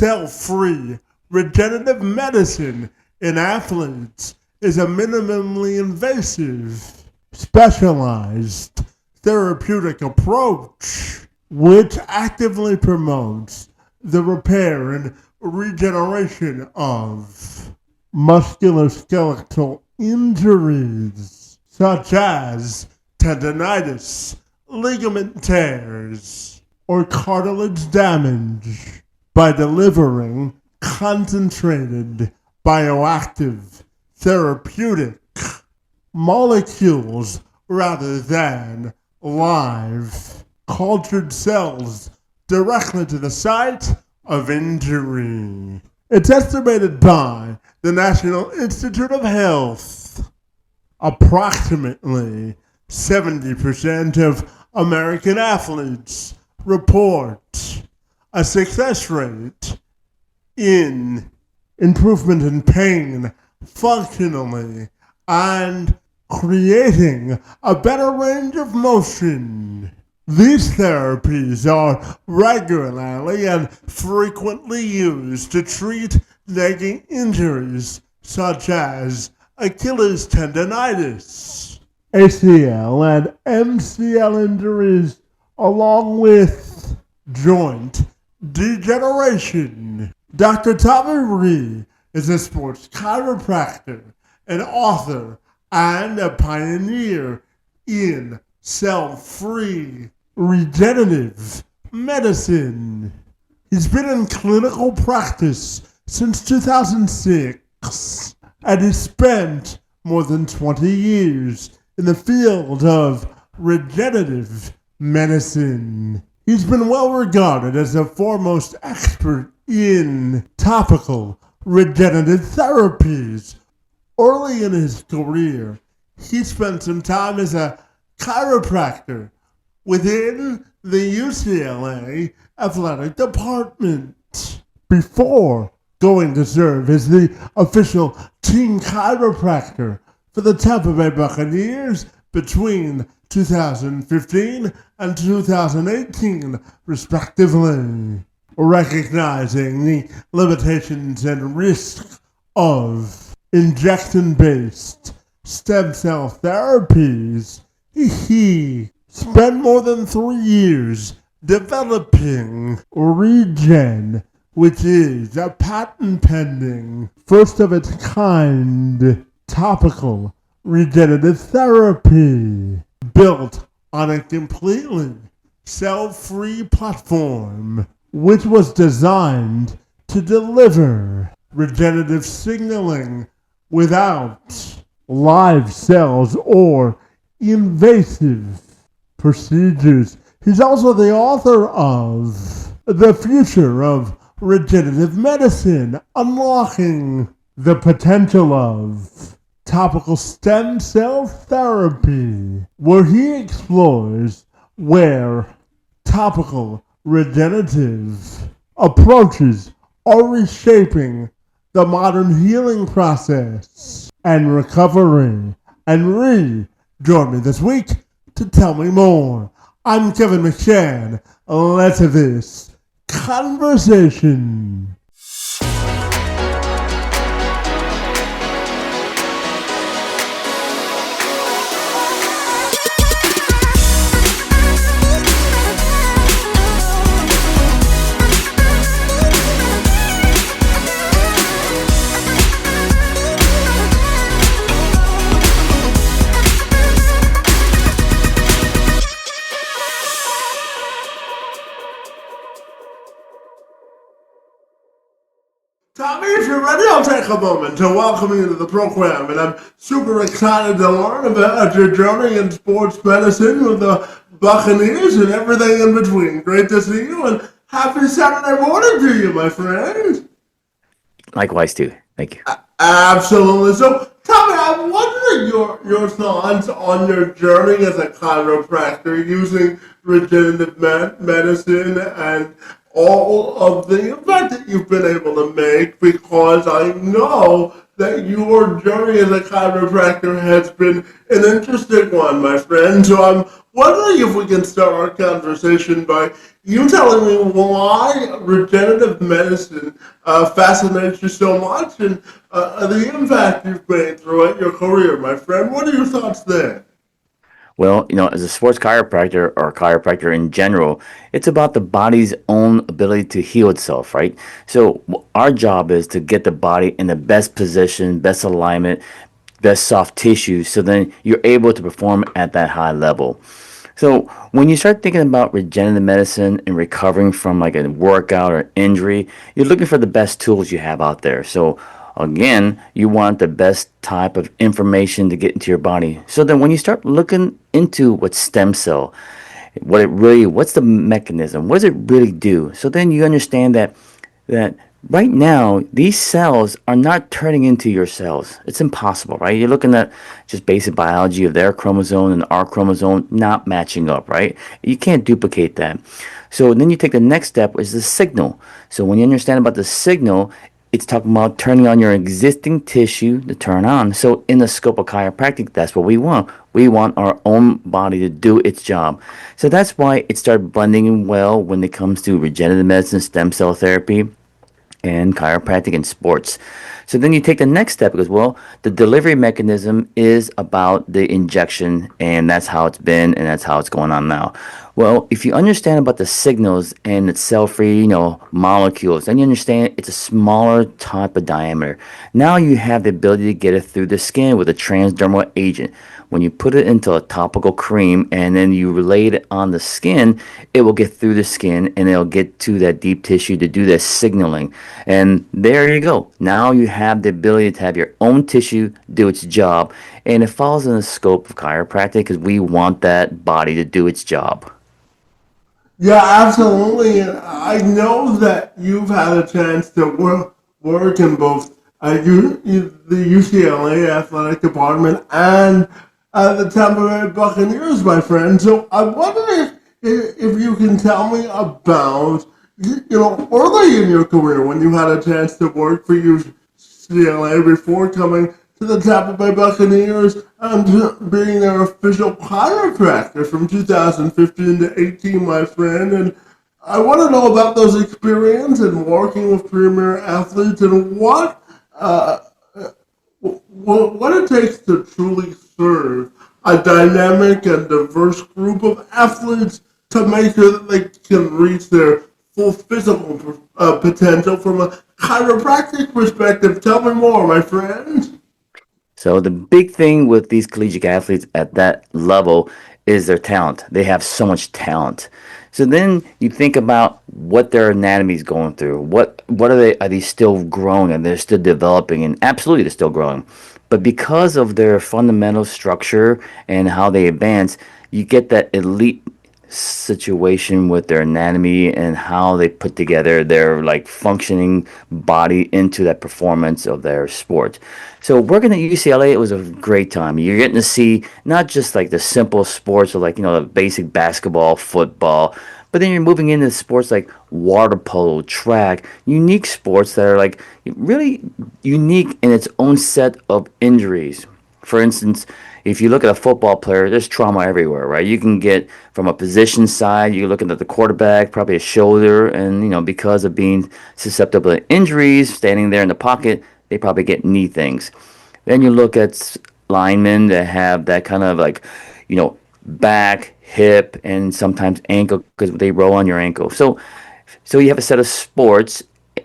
cell-free regenerative medicine in athletes is a minimally invasive, specialized therapeutic approach which actively promotes the repair and regeneration of musculoskeletal injuries such as tendonitis, ligament tears, or cartilage damage by delivering concentrated bioactive therapeutic molecules rather than live cultured cells directly to the site of injury. It's estimated by the National Institute of Health approximately 70% of American athletes report a success rate in improvement in pain functionally and creating a better range of motion. These therapies are regularly and frequently used to treat nagging injuries such as Achilles tendonitis, ACL and MCL injuries, along with joint degeneration. Dr. Rhee is a sports chiropractor, an author, and a pioneer in cell-free regenerative medicine. He's been in clinical practice since 2006, and he spent more than 20 years in the field of regenerative medicine. He's been well regarded as the foremost expert in topical regenerative therapies. Early in his career, he spent some time as a chiropractor within the UCLA athletic department before going to serve as the official team chiropractor for the Tampa Bay Buccaneers between 2015 and 2018, respectively, recognizing the limitations and risks of injection-based stem cell therapies. He spent more than 3 years developing Regen, which is a patent-pending, first-of-its-kind topical regenerative therapy built on a completely cell-free platform, which was designed to deliver regenerative signaling without live cells or invasive procedures. He's also the author of The Future of Regenerative Medicine, Unlocking the Potential of Topical Stem Cell Therapy, where he explores where topical regenerative approaches are reshaping the modern healing process and recovery. And Rhee joined me this week to tell me more. I'm Kevin McShann. Let's have this conversation. Tommy, if you're ready, I'll take a moment to welcome you to the program, and I'm super excited to learn about your journey in sports medicine with the Buccaneers and everything in between. Great to see you, and happy Saturday morning to you, my friend. Likewise, too. Thank you. Absolutely. So, Tommy, I'm wondering your thoughts on your journey as a chiropractor using regenerative medicine and all of the impact that you've been able to make, because I know that your journey as a chiropractor has been an interesting one, my friend. So I'm wondering if we can start our conversation by you telling me why regenerative medicine fascinates you so much and the impact you've made throughout your career, my friend. What are your thoughts there? Well, as a sports chiropractor or chiropractor in general, it's about the body's own ability to heal itself, right? So our job is to get the body in the best position, best alignment, best soft tissue, so then you're able to perform at that high level. So when you start thinking about regenerative medicine and recovering from like a workout or injury, you're looking for the best tools you have out there. So again, you want the best type of information to get into your body. So then when you start looking into what stem cell, what's the mechanism? What does it really do? So then you understand that right now these cells are not turning into your cells. It's impossible, right? You're looking at just basic biology of their chromosome and our chromosome not matching up, right? You can't duplicate that. So then you take the next step, is the signal. So when you understand about the signal, it's talking about turning on your existing tissue to turn on. So in the scope of chiropractic, that's what we want. We want our own body to do its job. So that's why it started blending well when it comes to regenerative medicine, stem cell therapy, and chiropractic and sports. So then you take the next step because, well, the delivery mechanism is about the injection, and that's how it's been, and that's how it's going on now. Well, if you understand about the signals and the cell-free, molecules, then you understand it's a smaller type of diameter. Now you have the ability to get it through the skin with a transdermal agent. When you put it into a topical cream and then you relay it on the skin, it will get through the skin and it'll get to that deep tissue to do that signaling. And there you go. Now you have the ability to have your own tissue do its job. And it falls in the scope of chiropractic because we want that body to do its job. Yeah, absolutely. And I know that you've had a chance to work in both the UCLA athletic department and the Tampa Bay Buccaneers, my friend. So I wonder if you can tell me about, early in your career when you had a chance to work for UCLA before coming to the Tampa Bay Buccaneers and being their official chiropractor from 2015 to 18, my friend. And I want to know about those experiences and working with premier athletes and what it takes to truly serve a dynamic and diverse group of athletes to make sure that they can reach their full physical potential from a chiropractic perspective. Tell me more, my friend. So the big thing with these collegiate athletes at that level is their talent. They have so much talent. So then you think about what their anatomy is going through. What are they? Are they still growing? And they're still developing? And absolutely, they're still growing. But because of their fundamental structure and how they advance, you get that elite situation with their anatomy and how they put together their like functioning body into that performance of their sport. So working at UCLA, it was a great time. You're getting to see not just like the simple sports of like the basic basketball, football, but then you're moving into sports like water polo, track, unique sports that are like really unique in its own set of injuries. For instance, if you look at a football player, there's trauma everywhere, right? You can get from a position side, you're looking at the quarterback, probably a shoulder, and because of being susceptible to injuries, standing there in the pocket, they probably get knee things. Then you look at linemen that have that kind of like, back, hip, and sometimes ankle because they roll on your ankle. So you have a set of sports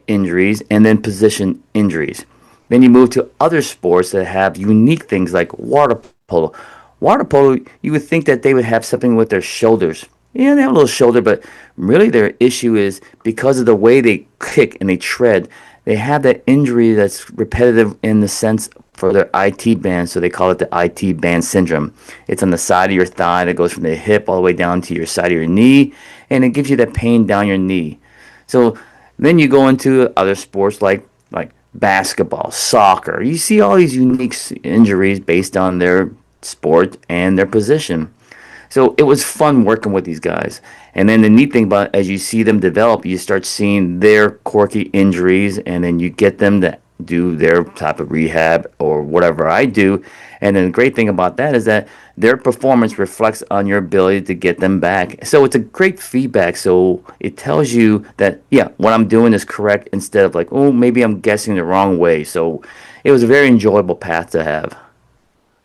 injuries and then position injuries. Then you move to other sports that have unique things like water polo. Water polo, you would think that they would have something with their shoulders. Yeah, they have a little shoulder, but really their issue is because of the way they kick and they tread, they have that injury that's repetitive in the sense for their IT band, so they call it the IT band syndrome. It's on the side of your thigh that goes from the hip all the way down to your side of your knee, and it gives you that pain down your knee. So then you go into other sports like basketball, soccer. You see all these unique injuries based on their sport and their position. So it was fun working with these guys. And then the neat thing about as you see them develop, you start seeing their quirky injuries, and then you get them to do their type of rehab or whatever I do. And then the great thing about that is that their performance reflects on your ability to get them back. So it's a great feedback. So it tells you that, yeah, what I'm doing is correct instead of like, oh, maybe I'm guessing the wrong way. So it was a very enjoyable path to have.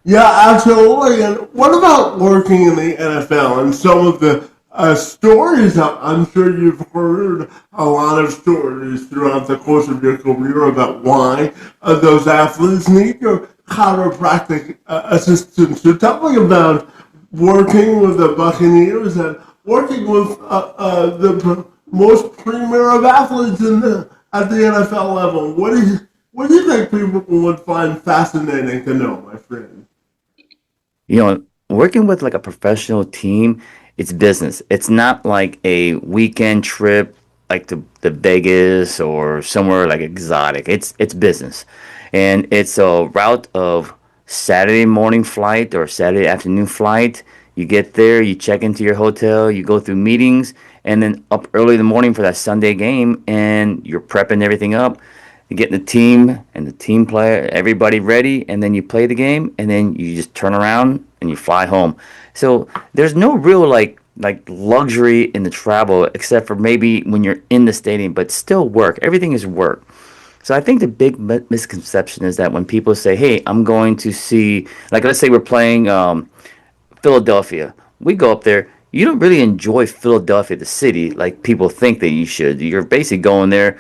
Yeah, absolutely. And what about working in the NFL and some of the stories? I'm sure you've heard a lot of stories throughout the course of your career about why those athletes need your chiropractic assistance. So tell me about working with the Buccaneers and working with the most premier of athletes at the NFL level. What do you think people would find fascinating to know, my friend? You know, working with like a professional team, it's business. It's not like a weekend trip like to Vegas or somewhere like exotic. It's business. And it's a route of Saturday morning flight or Saturday afternoon flight. You get there, you check into your hotel, you go through meetings, and then up early in the morning for that Sunday game, and you're prepping everything up. You get the team and the team player, everybody ready, and then you play the game, and then you just turn around and you fly home. So there's no real like luxury in the travel except for maybe when you're in the stadium, but still work. Everything is work. So I think the big misconception is that when people say, "Hey, I'm going to see," like let's say we're playing Philadelphia. We go up there. You don't really enjoy Philadelphia, the city, like people think that you should. You're basically going there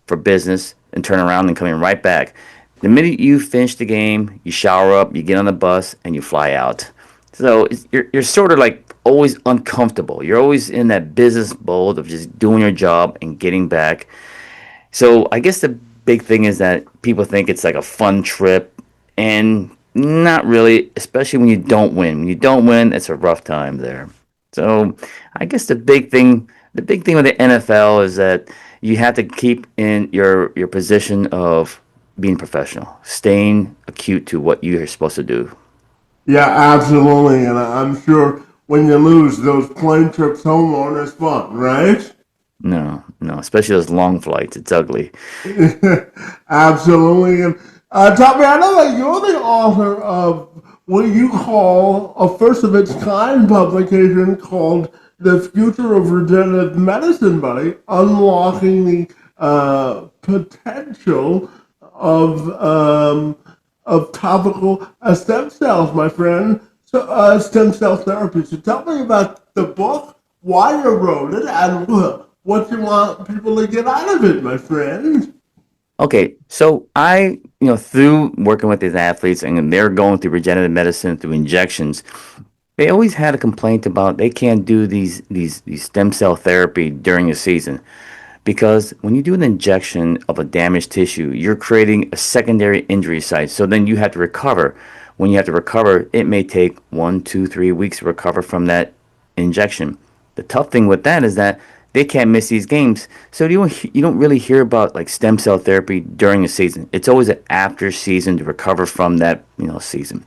for business and turn around and coming right back. The minute you finish the game, you shower up, you get on the bus, and you fly out. So you're sort of like always uncomfortable. You're always in that business mode of just doing your job and getting back. So I guess the big thing is that people think it's like a fun trip, and not really, especially when you don't win. When you don't win, it's a rough time there. So I guess the big thing with the NFL is that you have to keep in your position of being professional, staying acute to what you are supposed to do. Yeah, absolutely. And I'm sure when you lose, those plane trips home aren't as fun, right? No, no, especially those long flights. It's ugly. Absolutely. And Tommy, I know that you're the author of what you call a first of its kind publication called The Future of Regenerative Medicine, buddy, unlocking the potential of topical stem cells, my friend. So, stem cell therapy. So, tell me about the book, why you wrote it, and what you want people to get out of it, my friend. Okay, so through working with these athletes and they're going through regenerative medicine through injections, they always had a complaint about they can't do these stem cell therapy during the season because when you do an injection of a damaged tissue, you're creating a secondary injury site. So then you have to recover. When you have to recover, it may take 1, 2, 3 weeks to recover from that injection. The tough thing with that is that they can't miss these games. So you don't really hear about like stem cell therapy during the season. It's always an after season to recover from that season.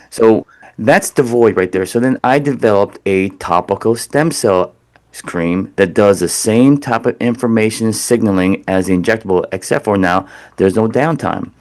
So that's the void right there. So then I developed a topical stem cell cream that does the same type of information signaling as the injectable, except for now there's no downtime.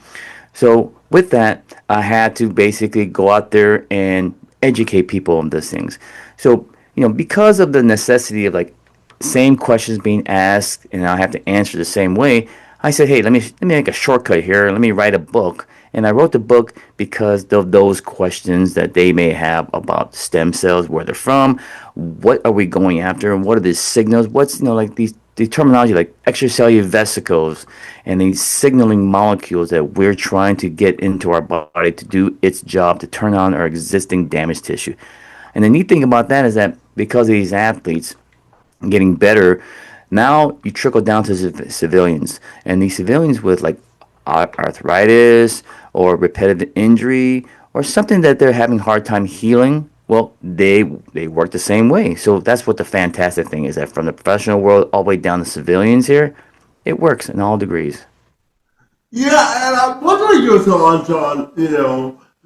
So with that, I had to basically go out there and educate people on these things. So, because of the necessity of like same questions being asked and I have to answer the same way, I said, hey, let me make a shortcut here. Let me write a book. And I wrote the book because of those questions that they may have about stem cells, where they're from, what are we going after, and what are the signals, what's like the terminology like extracellular vesicles and these signaling molecules that we're trying to get into our body to do its job to turn on our existing damaged tissue. And the neat thing about that is that because of these athletes getting better, now you trickle down to civilians, and these civilians with like arthritis or repetitive injury or something that they're having a hard time healing. Well, they work the same way. So that's what the fantastic thing is, that from the professional world all the way down to civilians here, it works in all degrees. Yeah, and what are your thoughts on,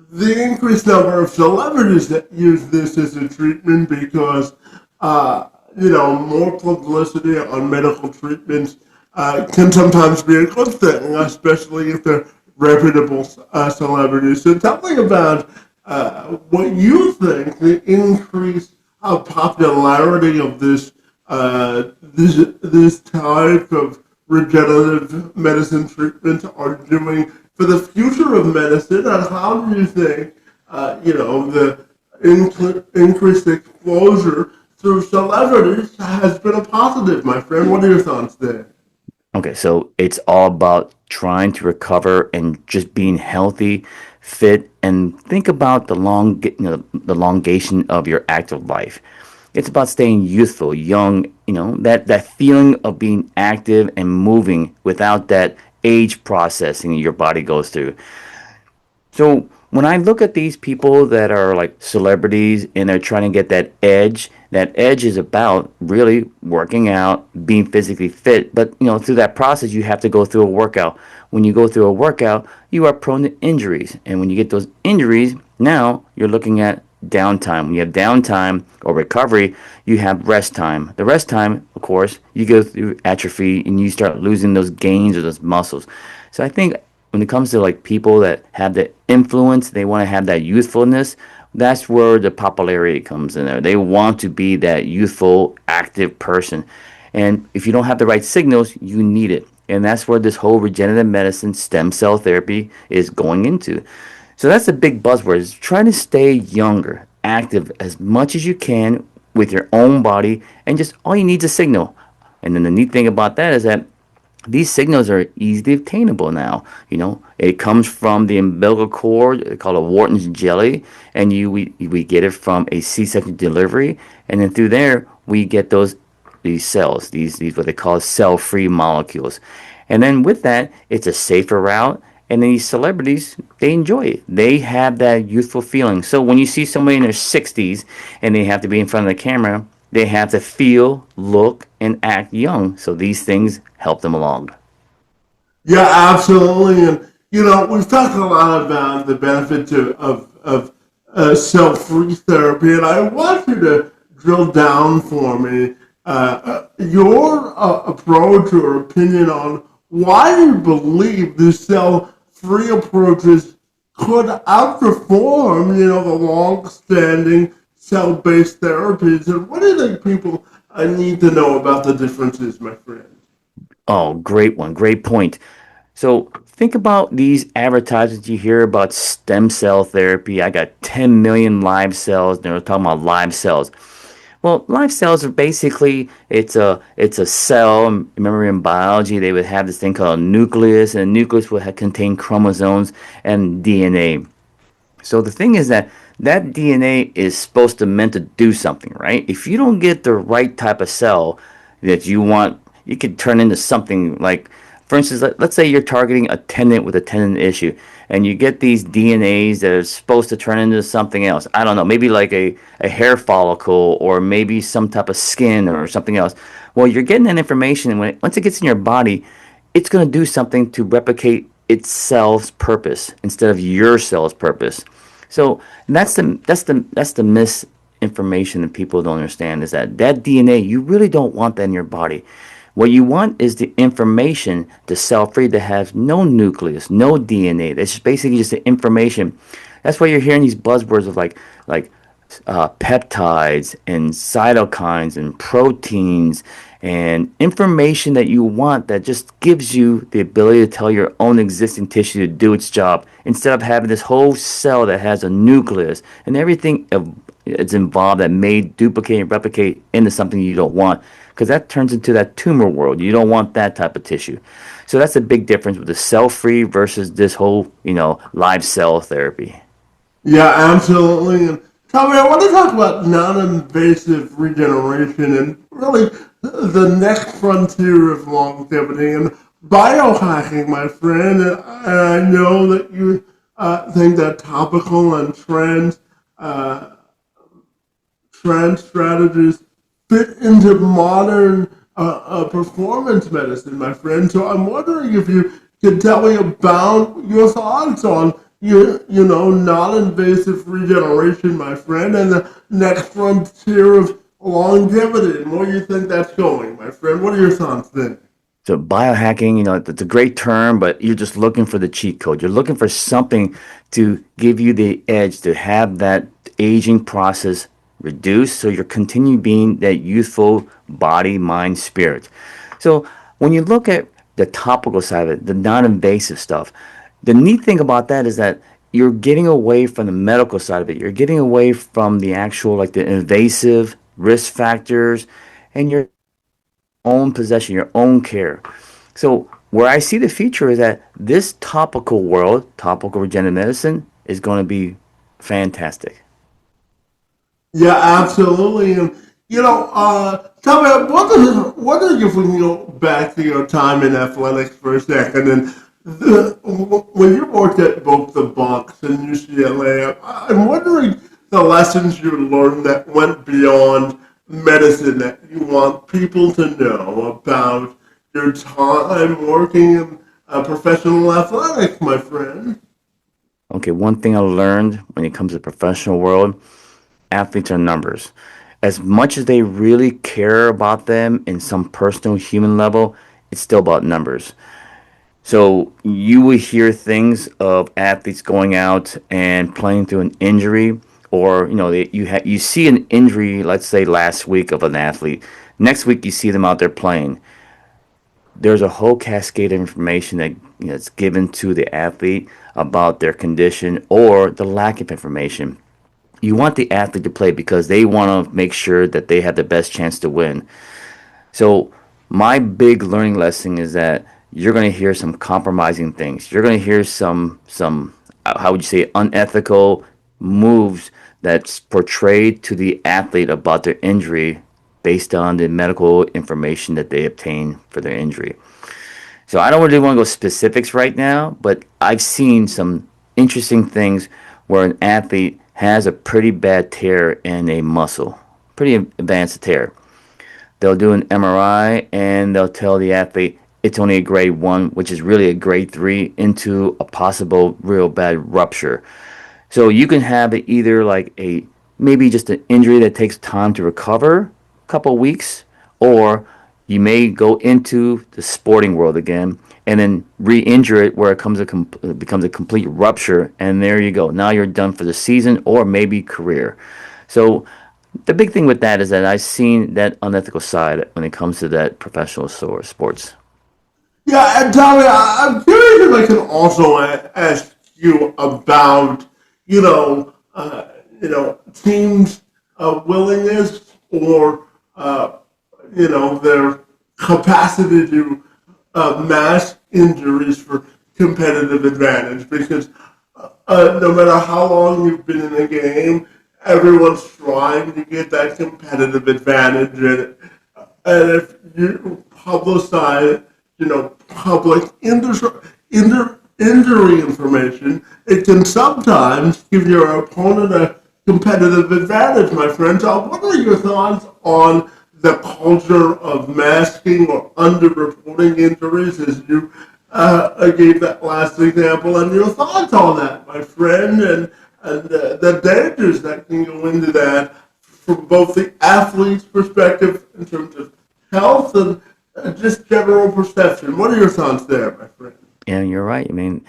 the increased number of celebrities that use this as a treatment because, more publicity on medical treatments can sometimes be a good thing, especially if they're reputable celebrities. So tell me about what you think the increased popularity of this type of regenerative medicine treatments are doing for the future of medicine, and how do you think the increased exposure through celebrities has been a positive, my friend? What are your thoughts there? Okay, so it's all about trying to recover and just being healthy, fit, and think about the elongation of your active life. It's about staying youthful, young, that feeling of being active and moving without that age processing your body goes through. So when I look at these people that are like celebrities and they're trying to get that edge is about really working out, being physically fit. But through that process, you have to go through a workout. When you go through a workout, you are prone to injuries, and when you get those injuries, now you're looking at downtime. When you have downtime or recovery, you have rest time. The rest time, of course, you go through atrophy and you start losing those gains or those muscles. So I think when it comes to like people that have the influence, they want to have that youthfulness. That's where the popularity comes in there. They want to be that youthful, active person. And if you don't have the right signals, you need it. And that's where this whole regenerative medicine, stem cell therapy is going into. So that's the big buzzword is trying to stay younger, active as much as you can with your own body, and just all you need is a signal. And then the neat thing about that is that these signals are easily obtainable now. It comes from the umbilical cord, called a Wharton's jelly, and we get it from a C-section delivery, and then through there we get these cells, these what they call cell-free molecules, and then with that it's a safer route. And then these celebrities, they enjoy it. They have that youthful feeling. So when you see somebody in their 60s and they have to be in front of the camera, they have to feel, look, and act young. So these things help them along. Yeah, absolutely. And, we've talked a lot about the benefits of self-free therapy, and I want you to drill down for me your approach or opinion on why you believe the self-free approaches could outperform, the long-standing cell-based therapies. And what do you think people need to know about the differences, my friend? Oh, great one. Great point. So think about these advertisements you hear about stem cell therapy. I got 10 million live cells. They're talking about live cells. Well, live cells are basically it's a cell. Remember in biology they would have this thing called a nucleus, and a nucleus would contain chromosomes and DNA. So the thing is that DNA is supposed to meant to do something, right? If you don't get the right type of cell that you want, you could turn into something like, for instance, let's say you're targeting a tendon with a tendon issue, and you get these DNAs that are supposed to turn into something else. I don't know, maybe like a hair follicle or maybe some type of skin or something else. Well, you're getting that information, and once it gets in your body, it's going to do something to replicate its cell's purpose instead of your cell's purpose. So that's the misinformation that people don't understand is that DNA you really don't want that in your body. What you want is the information, the cell free that has no nucleus, no DNA. That's basically just the information. That's why you're hearing these buzzwords of like peptides and cytokines and proteins and information that you want that just gives you the ability to tell your own existing tissue to do its job instead of having this whole cell that has a nucleus and everything it's involved that may duplicate and replicate into something you don't want because that turns into that tumor world. You don't want that type of tissue. So that's a big difference with the cell-free versus this whole, live cell therapy. Yeah, absolutely. And Tommy, I want to talk about non-invasive regeneration and really the next frontier of longevity and biohacking, my friend. And I know that you think that topical and uh, trend strategies fit into modern performance medicine, my friend. So I'm wondering if you could tell me about your thoughts on non-invasive regeneration, my friend, and the next frontier of longevity and where you think that's going, my friend. What are your thoughts then? So biohacking, it's a great term, but you're just looking for the cheat code. You're looking for something to give you the edge to have that aging process reduced so you're continue being that youthful body, mind, spirit. So when you look at the topical side of it, the non-invasive stuff, the neat thing about that is that you're getting away from the medical side of it. You're getting away from the actual, like the invasive risk factors, and you're own possession, your own care. So where I see the future is that this topical world, topical regenerative medicine, is going to be fantastic. Yeah, absolutely. And tell me, what are you, when you go back to your time in athletics for a second, and when you worked at both the Bucks and UCLA, I'm wondering the lessons you learned that went beyond medicine that you want people to know about your time working in professional athletics, my friend. Okay, one thing I learned when it comes to the professional world, athletes are numbers. As much as they really care about them in some personal human level, it's still about numbers. So you will hear things of athletes going out and playing through an injury, or you see an injury, let's say last week of an athlete. Next week you see them out there playing. There's a whole cascade of information that that's given to the athlete about their condition or the lack of information. You want the athlete to play because they want to make sure that they have the best chance to win. So my big learning lesson is that you're going to hear some compromising things. You're going to hear some how would you say unethical moves that's portrayed to the athlete about their injury based on the medical information that they obtain for their injury. So I don't really want to go specifics right now, but I've seen some interesting things where an athlete has a pretty bad tear in a muscle, pretty advanced tear. They'll do an MRI and they'll tell the athlete it's only a grade 1, which is really a grade 3, into a possible real bad rupture. So you can have it either like a maybe just an injury that takes time to recover, a couple of weeks, or you may go into the sporting world again and then re-injure it where it becomes a complete rupture, and there you go. Now you're done for the season or maybe career. So the big thing with that is that I've seen that unethical side when it comes to that professional sports. Yeah, and Tommy, I'm curious if I can also ask you about, teams' willingness or, their capacity to mask injuries for competitive advantage. Because no matter how long you've been in a game, everyone's trying to get that competitive advantage, and if you publicize, public injury information, it can sometimes give your opponent a competitive advantage, my friend. So, what are your thoughts on the culture of masking or underreporting injuries, as you gave that last example, and your thoughts on that, my friend, and the dangers that can go into that from both the athlete's perspective in terms of health and just general perception. What are your thoughts there, my friend? And you're right. I mean,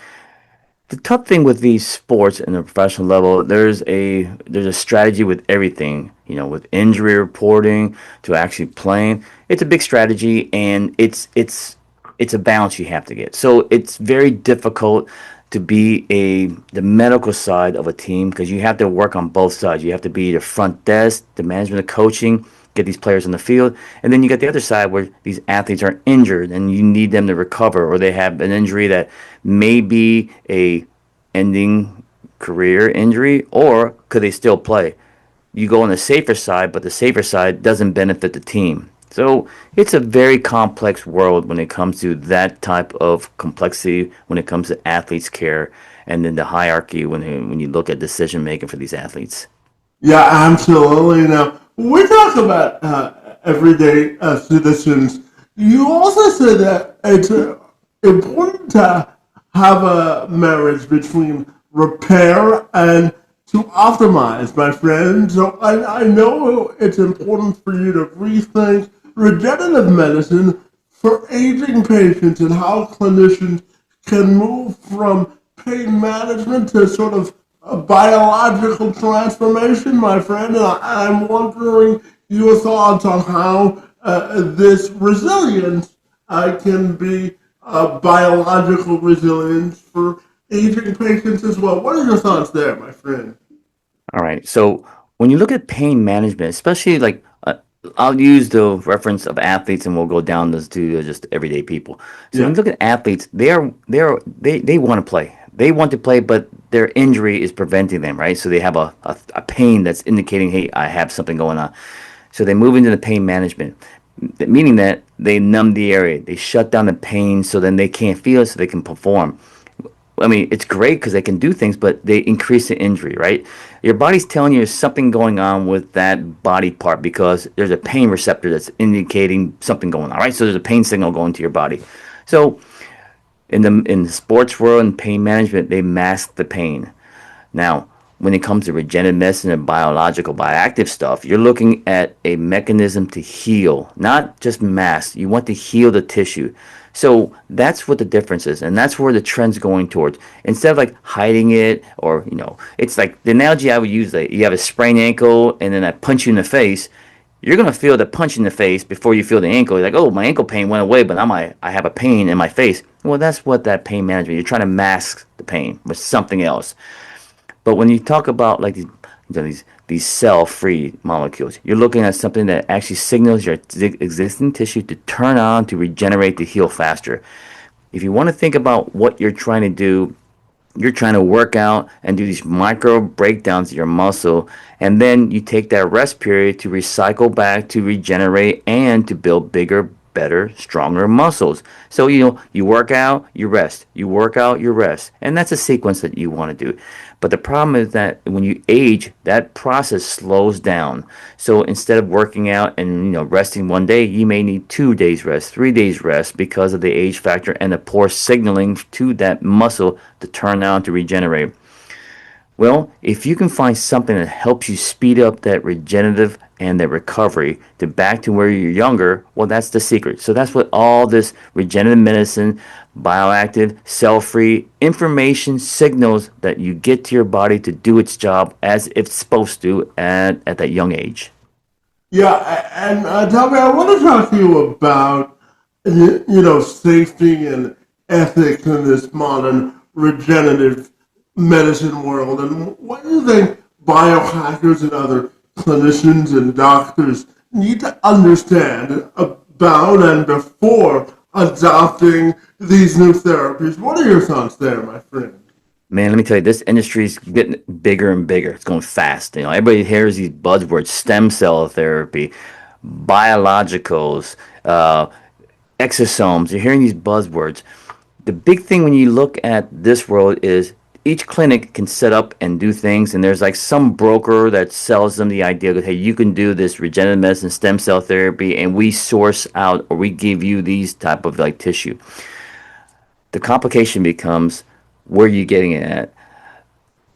the tough thing with these sports in the professional level, there's a strategy with everything. With injury reporting to actually playing, it's a big strategy, and it's a balance you have to get. So it's very difficult to be the medical side of a team because you have to work on both sides. You have to be the front desk, the management, the coaching, get these players on the field, and then you get the other side where these athletes are injured and you need them to recover, or they have an injury that may be a ending career injury, or could they still play? You go on the safer side, but the safer side doesn't benefit the team. So it's a very complex world when it comes to that type of complexity when it comes to athletes' care, and then the hierarchy when you look at decision making for these athletes. Yeah, absolutely. Now, we talk about everyday citizens. You also said that it's important to have a marriage between repair and to optimize, my friend. So I know it's important for you to rethink regenerative medicine for aging patients and how clinicians can move from pain management to sort of a biological transformation, my friend. And I'm wondering your thoughts on how this resilience can be biological resilience for aging patients as well. What are your thoughts there, my friend? All right. So when you look at pain management, especially like I'll use the reference of athletes, and we'll go down this to just everyday people. So when Yeah. you look at athletes, they want to play. They want to play, but their injury is preventing them, right? So they have a pain that's indicating, hey, I have something going on. So they move into the pain management, meaning that they numb the area, they shut down the pain, so then they can't feel it, so they can perform. I mean, it's great because they can do things, but they increase the injury, right? Your body's telling you there's something going on with that body part because there's a pain receptor that's indicating something going on, right? So there's a pain signal going to your body. So in the sports world and pain management, they mask the pain. Now, when it comes to regenerative medicine and biological, bioactive stuff, you're looking at a mechanism to heal, not just mask. You want to heal the tissue. So that's what the difference is, and that's where the trend's going towards. Instead of like hiding it, or it's like the analogy I would use: like you have a sprained ankle, and then I punch you in the face. You're gonna feel the punch in the face before you feel the ankle. You're like, oh, my ankle pain went away, but now I have a pain in my face. Well, that's what that pain management. You're trying to mask the pain with something else. But when you talk about like these cell-free molecules, you're looking at something that actually signals your existing tissue to turn on, to regenerate, to heal faster. If you want to think about what you're trying to do, you're trying to work out and do these micro breakdowns of your muscle, and then you take that rest period to recycle back, to regenerate, and to build bigger, better, stronger muscles. So you work out, you rest, you work out, you rest, and that's a sequence that you want to do. But the problem is that when you age, that process slows down. So instead of working out and resting one day, you may need 2 days rest, 3 days rest, because of the age factor and the poor signaling to that muscle to turn on, to regenerate. Well, if you can find something that helps you speed up that regenerative and that recovery to back to where you're younger, well, that's the secret. So that's what all this regenerative medicine, bioactive, cell-free information signals that you get to your body to do its job as it's supposed to at that young age. Yeah, and Tommy, I want to talk to you about safety and ethics in this modern regenerative medicine world, and what do you think biohackers and other clinicians and doctors need to understand about and before adopting these new therapies? What are your thoughts there, my friend? Man, let me tell you, this industry is getting bigger and bigger. It's going fast. Everybody hears these buzzwords: stem cell therapy, biologicals, exosomes. You're hearing these buzzwords. The big thing when you look at this world is each clinic can set up and do things, and there's like some broker that sells them the idea that, hey, you can do this regenerative medicine, stem cell therapy, and we source out, or we give you these type of like tissue. The complication becomes, where are you getting it at?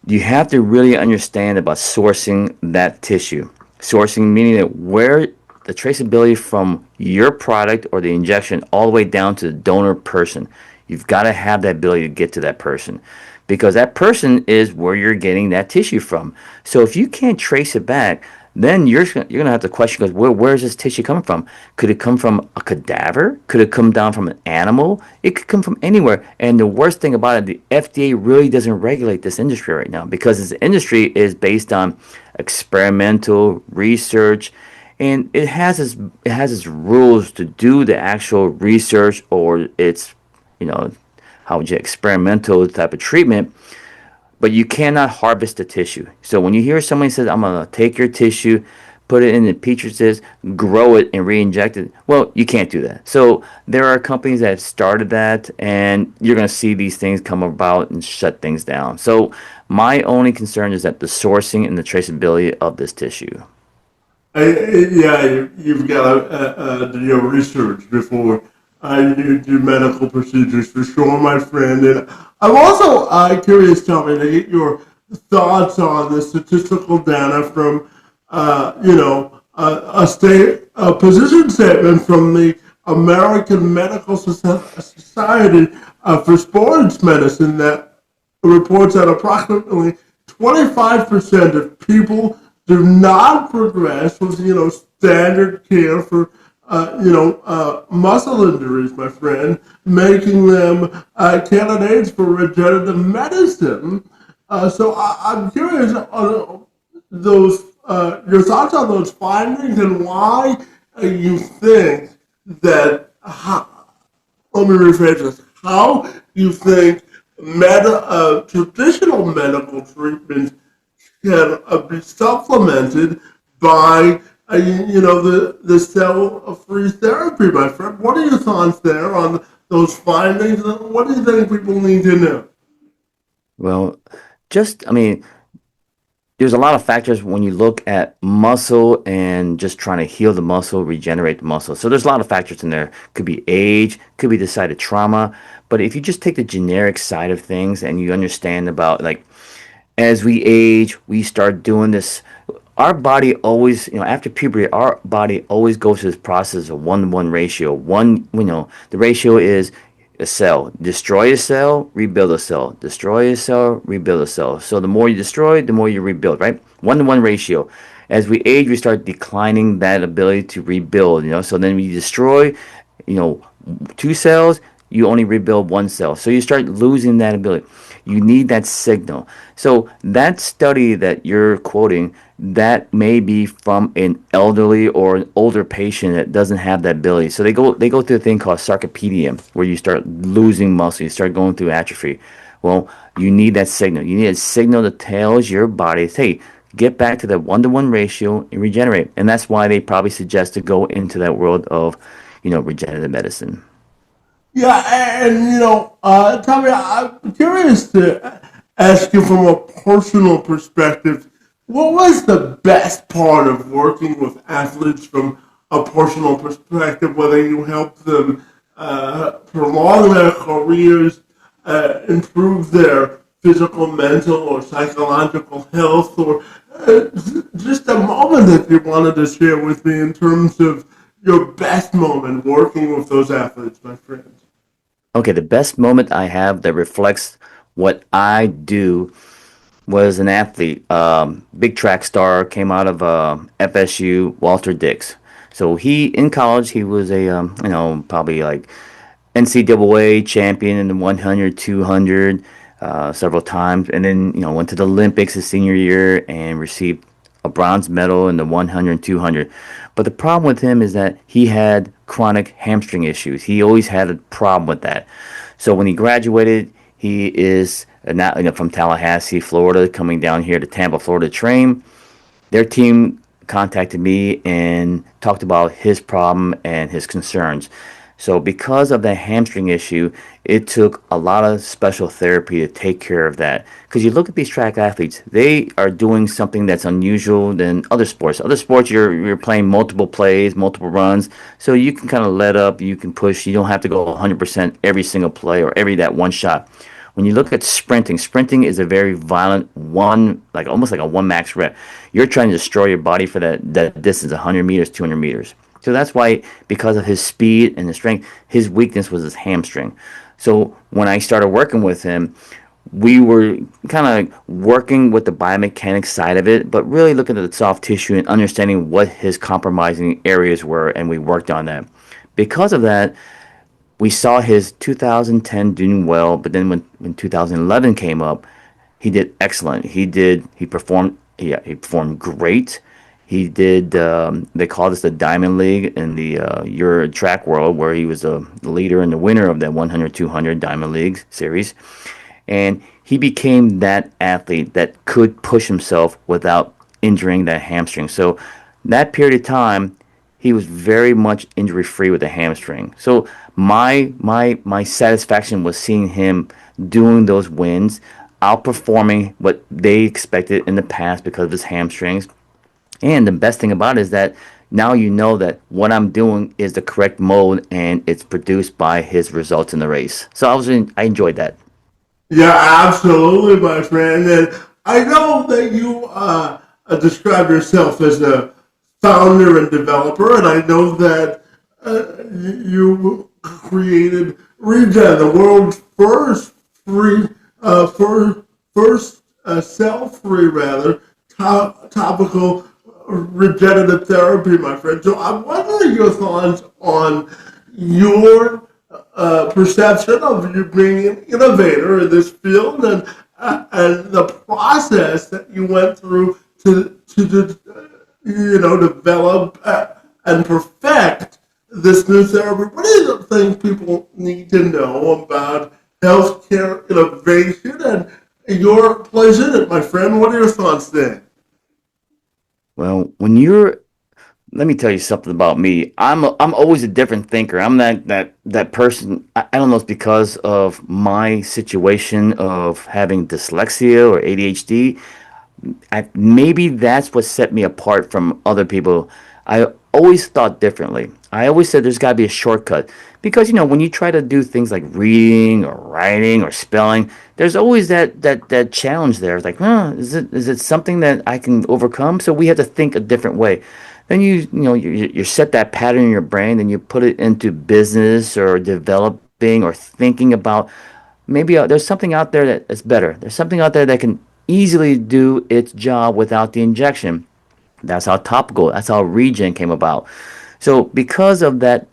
You have to really understand about sourcing that tissue. Sourcing meaning that where the traceability from your product or the injection all the way down to the donor person. You've got to have that ability to get to that person, because that person is where you're getting that tissue from. So if you can't trace it back, then you're gonna have to question, because where's this tissue coming from? Could it come from a cadaver? Could it come down from an animal? It could come from anywhere. And the worst thing about it, the FDA really doesn't regulate this industry right now, because this industry is based on experimental research, and it has its rules to do the actual research, or its you know how would you experimental type of treatment, but you cannot harvest the tissue. So when you hear somebody says, I'm going to take your tissue, put it in the petri dish, grow it, and re-inject it, well, you can't do that. So there are companies that have started that, and you're going to see these things come about and shut things down. So my only concern is that the sourcing and the traceability of this tissue. Yeah, you've got to do your research before you do medical procedures for sure, my friend. And I'm also curious, Tommy, to get your thoughts on the statistical data from, a position statement from the American Medical Society for Sports Medicine that reports that approximately 25% of people do not progress with, standard care for, muscle injuries, my friend, making them candidates for regenerative medicine. I'm curious on your thoughts on those findings and why you think that. Let me rephrase this. How you think traditional medical treatments can be supplemented by the cell-free therapy, my friend? What are your thoughts there on those findings? What do you think people need to know? Well, I mean, there's a lot of factors when you look at muscle and just trying to heal the muscle, regenerate the muscle. So there's a lot of factors in there. Could be age, could be the side of trauma. But if you just take the generic side of things and you understand about like as we age, we start doing this. Our body always, after puberty, our body always goes through this process of 1-to-1 ratio. The ratio is a cell. Destroy a cell, rebuild a cell. Destroy a cell, rebuild a cell. So the more you destroy, the more you rebuild, right? 1-to-1 ratio. As we age, we start declining that ability to rebuild, So then we destroy, you know, 2 cells, you only rebuild 1 cell. So you start losing that ability. You need that signal. So that study that you're quoting, that may be from an elderly or an older patient that doesn't have that ability. So they go through a thing called sarcopenia, where you start losing muscle, you start going through atrophy. Well, you need that signal. You need a signal that tells your body, hey, get back to that 1-to-1 ratio and regenerate. And that's why they probably suggest to go into that world of, regenerative medicine. Yeah, and Tommy, I'm curious to ask you from a personal perspective, what was the best part of working with athletes from a personal perspective, whether you helped them prolong their careers, improve their physical, mental, or psychological health, or just a moment that you wanted to share with me in terms of your best moment working with those athletes, my friend? Okay, the best moment I have that reflects what I do was an athlete, big track star, came out of FSU, Walter Dix. So in college, he was probably like NCAA champion in the 100, 200, several times, and then went to the Olympics his senior year and received a bronze medal in the 100, 200. But the problem with him is that he had chronic hamstring issues. He always had a problem with that. So when he graduated, he is now from Tallahassee, Florida, coming down here to Tampa, Florida to train. Their team contacted me and talked about his problem and his concerns. So, because of that hamstring issue, it took a lot of special therapy to take care of that. Because you look at these track athletes, they are doing something that's unusual than other sports. Other sports, you're playing multiple plays, multiple runs, so you can kind of let up, you can push. You don't have to go 100% every single play or every that one shot. When you look at sprinting is a very violent one, like almost like a one max rep. You're trying to destroy your body for that distance, 100 meters, 200 meters. So that's why, because of his speed and his strength, his weakness was his hamstring. So when I started working with him, we were kind of working with the biomechanics side of it, but really looking at the soft tissue and understanding what his compromising areas were, and we worked on that. Because of that, we saw his 2010 doing well, but then when 2011 came up, he did excellent. He performed, yeah, he performed great. He did, they call this the Diamond League in the Euro track world, where he was the leader and the winner of that 100, 200 Diamond League series. And he became that athlete that could push himself without injuring that hamstring. So that period of time, he was very much injury free with the hamstring. So my satisfaction was seeing him doing those wins, outperforming what they expected in the past because of his hamstrings. And the best thing about it is that now you know that what I'm doing is the correct mode and it's produced by his results in the race. So I enjoyed that. Yeah, absolutely, my friend. And I know that you describe yourself as a founder and developer, and I know that you created Regen, the world's first free, first cell-free rather topical regenerative therapy, my friend. So I'm wondering your thoughts on your perception of you being an innovator in this field and the process that you went through to develop and perfect this new therapy. What do you think people need to know about healthcare innovation and your place in it, my friend? What are your thoughts there? Well, when you're let me tell you something about me. I'm always a different thinker. I'm that person. I don't know if it's because of my situation of having dyslexia or ADHD. Maybe that's what set me apart from other people. I always thought differently. I always said there's got to be a shortcut because when you try to do things like reading or writing or spelling, there's always that challenge there. It's like, is it something that I can overcome? So we have to think a different way. Then you set that pattern in your brain, and you put it into business or developing or thinking about maybe there's something out there that's better. There's something out there that can easily do its job without the injection. That's how topical, that's how regen came about. So because of that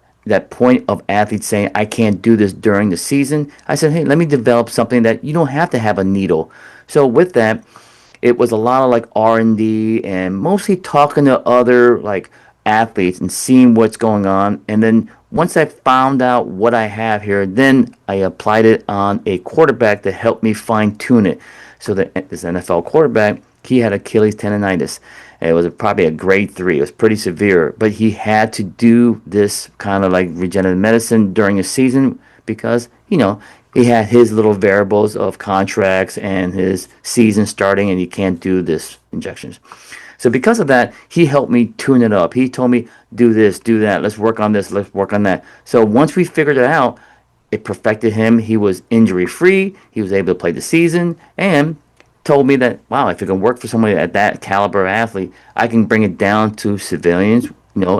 point of athletes saying I can't do this during the season, I said, hey, let me develop something that you don't have to have a needle. So with that, it was a lot of like R&D and mostly talking to other like athletes and seeing what's going on. And then once I found out what I have here, then I applied it on a quarterback to help me fine tune it. So that this NFL quarterback, he had Achilles tendonitis. And it was probably a grade 3. It was pretty severe, but he had to do this kind of like regenerative medicine during a season because he had his little variables of contracts and his season starting, and he can't do this injections. So because of that, he helped me tune it up. He told me, do this, do that. Let's work on this. Let's work on that. So once we figured it out, it perfected him. He was injury free. He was able to play the season and told me that, wow, if it can work for somebody at that caliber of athlete, I can bring it down to civilians,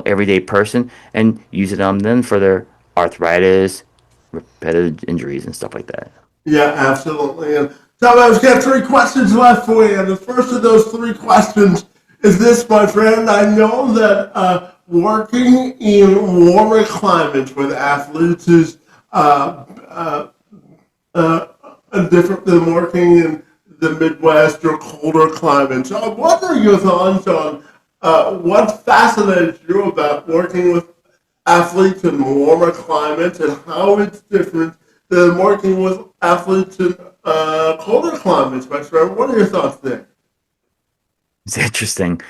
everyday person, and use it on them for their arthritis, repetitive injuries, and stuff like that. Yeah, absolutely. And Tom, I've got three questions left for you. And the first of those three questions is this, my friend. I know that working in warmer climates with athletes is different than working in the Midwest or colder climates. So I'm wondering your thoughts on what fascinates you about working with athletes in warmer climates and how it's different than working with athletes in colder climates, my friend. What are your thoughts there? It's interesting.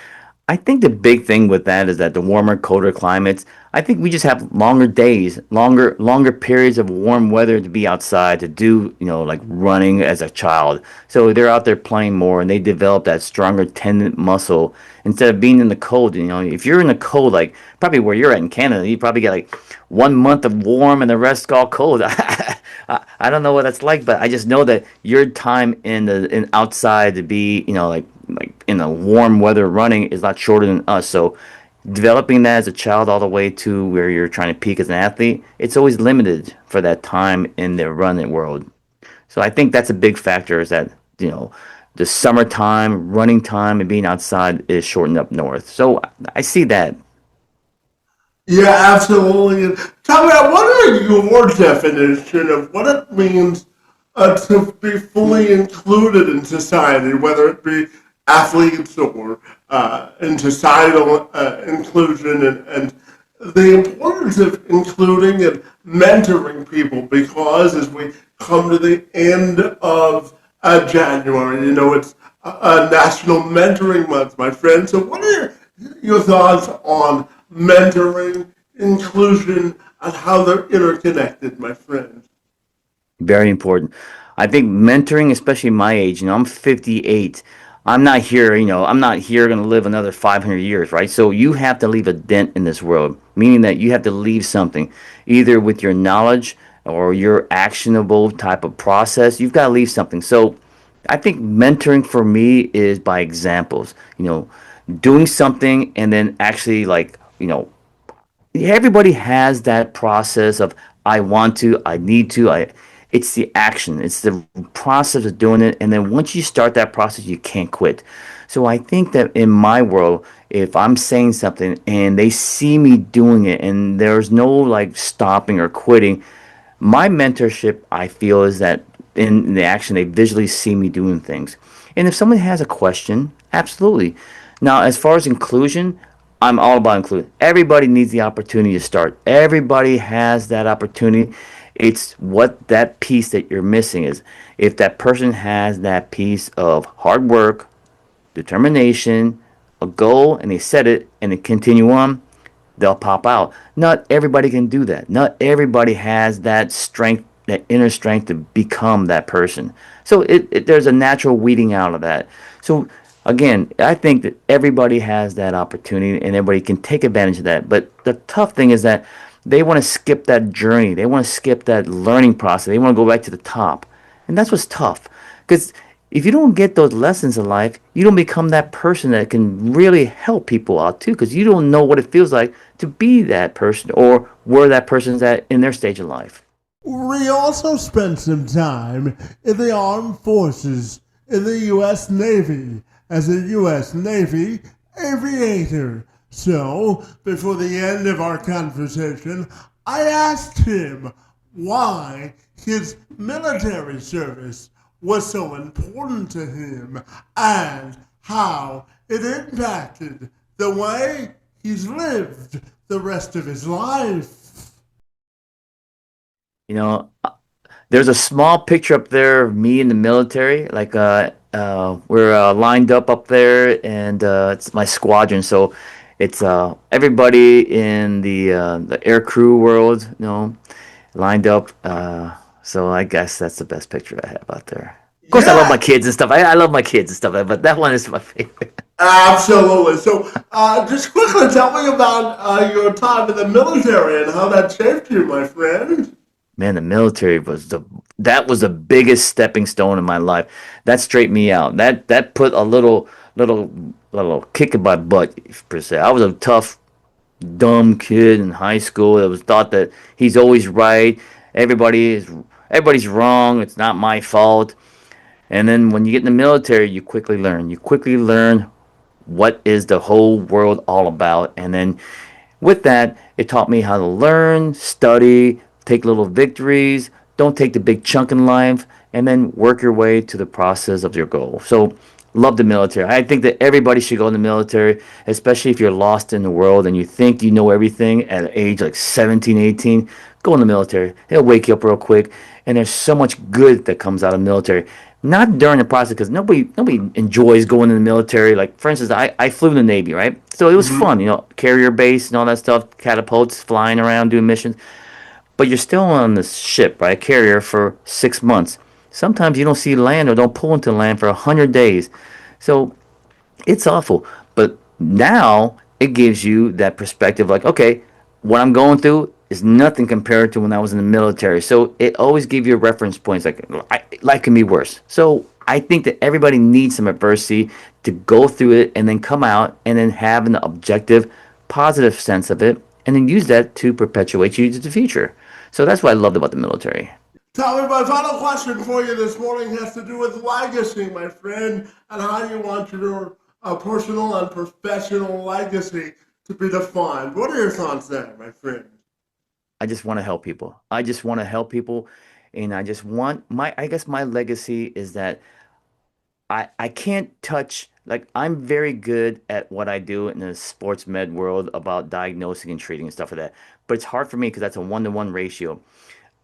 I think the big thing with that is that the warmer, colder climates, I think we just have longer days, longer periods of warm weather to be outside to do, like running as a child. So they're out there playing more and they develop that stronger tendon muscle instead of being in the cold. If you're in the cold, like probably where you're at in Canada, you probably get like 1 month of warm and the rest all cold. I don't know what that's like, but I just know that your time in outside to be, like in a warm weather running is a lot shorter than us. So developing that as a child all the way to where you're trying to peak as an athlete, it's always limited for that time in the running world. So I think that's a big factor is that, the summertime, running time and being outside is shortened up north. So I see that. Yeah, absolutely. And tell me, what are your definition of what it means to be fully included in society, whether it be athletes or in societal inclusion and the importance of including and mentoring people because as we come to the end of January, it's a National Mentoring Month, my friend. So, what are your thoughts on mentoring, inclusion, and how they're interconnected, my friend? Very important. I think mentoring, especially my age, I'm 58. I'm not here going to live another 500 years, right? So you have to leave a dent in this world, meaning that you have to leave something, either with your knowledge or your actionable type of process. You've got to leave something. So I think mentoring for me is by examples, doing something and then actually like, everybody has that process of I want to, I need to, I it's the action, it's the process of doing it, and then once you start that process, you can't quit. So I think that in my world, if I'm saying something and they see me doing it and there's no like stopping or quitting, my mentorship, I feel, is that in the action, they visually see me doing things. And if someone has a question, absolutely. Now, as far as inclusion, I'm all about inclusion. Everybody needs the opportunity to start. Everybody has that opportunity. It's what that piece that you're missing is. If that person has that piece of hard work, determination, a goal, and they set it and they continue on, they'll pop out. Not everybody can do that. Not everybody has that strength, that inner strength to become that person. So there's a natural weeding out of that. So again, I think that everybody has that opportunity and everybody can take advantage of that. But the tough thing is that they want to skip that journey. They want to skip that learning process. They want to go back to the top. And that's what's tough. Because if you don't get those lessons in life, you don't become that person that can really help people out too, because you don't know what it feels like to be that person or where that person's at in their stage of life. We also spent some time in the armed forces in the U.S. Navy as a U.S. Navy aviator. So, before the end of our conversation, I asked him why his military service was so important to him and how it impacted the way he's lived the rest of his life. You know, there's a small picture up there of me in the military. Like, we're lined up there, and it's my squadron. So it's everybody in the air crew world, lined up. So I guess that's the best picture I have out there. Of course, I love Yeah, my kids and stuff. I love my kids and stuff, but that one is my favorite. absolutely. So, just quickly tell me about your time in the military and how that shaped you, my friend. Man, the military was the biggest stepping stone in my life. That straightened me out. That put a little kick in my butt per se. I was a tough, dumb kid in high school that was thought that he's always right. Everybody is everybody's wrong. It's not my fault. And then when you get in the military, you quickly learn. You quickly learn what is the whole world all about. And then with that, it taught me how to learn, study, take little victories, don't take the big chunk in life, and then work your way to the process of your goal. So, love the military. I think that everybody should go in the military, especially if you're lost in the world and you think you know everything at age like 17, 18. Go in the military. It'll wake you up real quick. And there's so much good that comes out of the military. Not during the process, because nobody enjoys going in the military. Like for instance, I flew in the Navy, right? So it was fun, carrier base and all that stuff, catapults flying around doing missions. But you're still on the ship, right? Carrier for 6 months. Sometimes you don't see land or don't pull into land for 100 days. So it's awful. But now it gives you that perspective like, okay, what I'm going through is nothing compared to when I was in the military. So it always gives you reference points like life can be worse. So I think that everybody needs some adversity to go through it and then come out and then have an objective, positive sense of it and then use that to perpetuate you to the future. So that's what I loved about the military. Tommy, my final question for you this morning has to do with legacy, my friend, and how you want your personal and professional legacy to be defined. What are your thoughts there, my friend? I just want to help people. I just want to help people. And I just want I guess my legacy is that I can't touch, like, I'm very good at what I do in the sports med world about diagnosing and treating and stuff like that. But it's hard for me because that's a 1-to-1 ratio.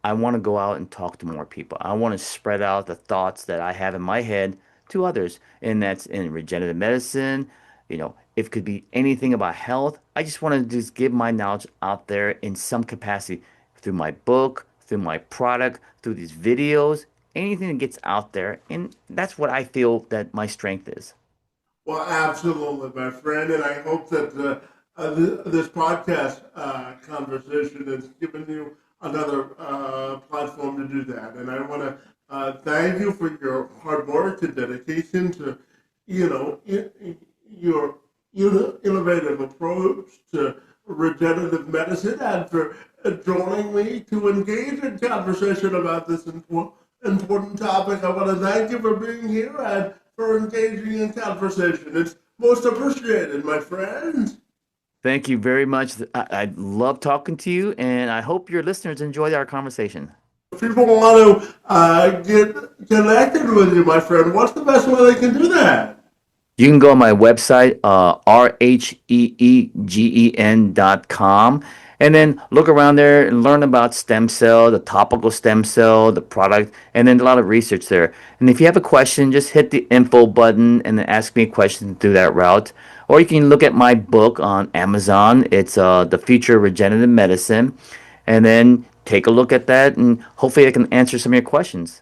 I want to go out and talk to more people. I want to spread out the thoughts that I have in my head to others. And that's in regenerative medicine. It could be anything about health. I just want to just give my knowledge out there in some capacity through my book, through my product, through these videos, anything that gets out there. And that's what I feel that my strength is. Well, absolutely, my friend, and I hope that this podcast conversation has given you another platform to do that. And I want to thank you for your hard work and dedication to, your innovative approach to regenerative medicine and for joining me to engage in conversation about this important topic. I want to thank you for being here and for engaging in conversation. It's most appreciated, my friend. Thank you very much. I love talking to you, and I hope your listeners enjoyed our conversation. If people want to get connected with you, my friend, what's the best way they can do that? You can go on my website, rheegen.com, and then look around there and learn about stem cell, the topical stem cell, the product, and then a lot of research there. And if you have a question, just hit the info button and then ask me a question through that route. Or you can look at my book on Amazon. It's The Future of Regenerative Medicine. And then take a look at that, and hopefully I can answer some of your questions.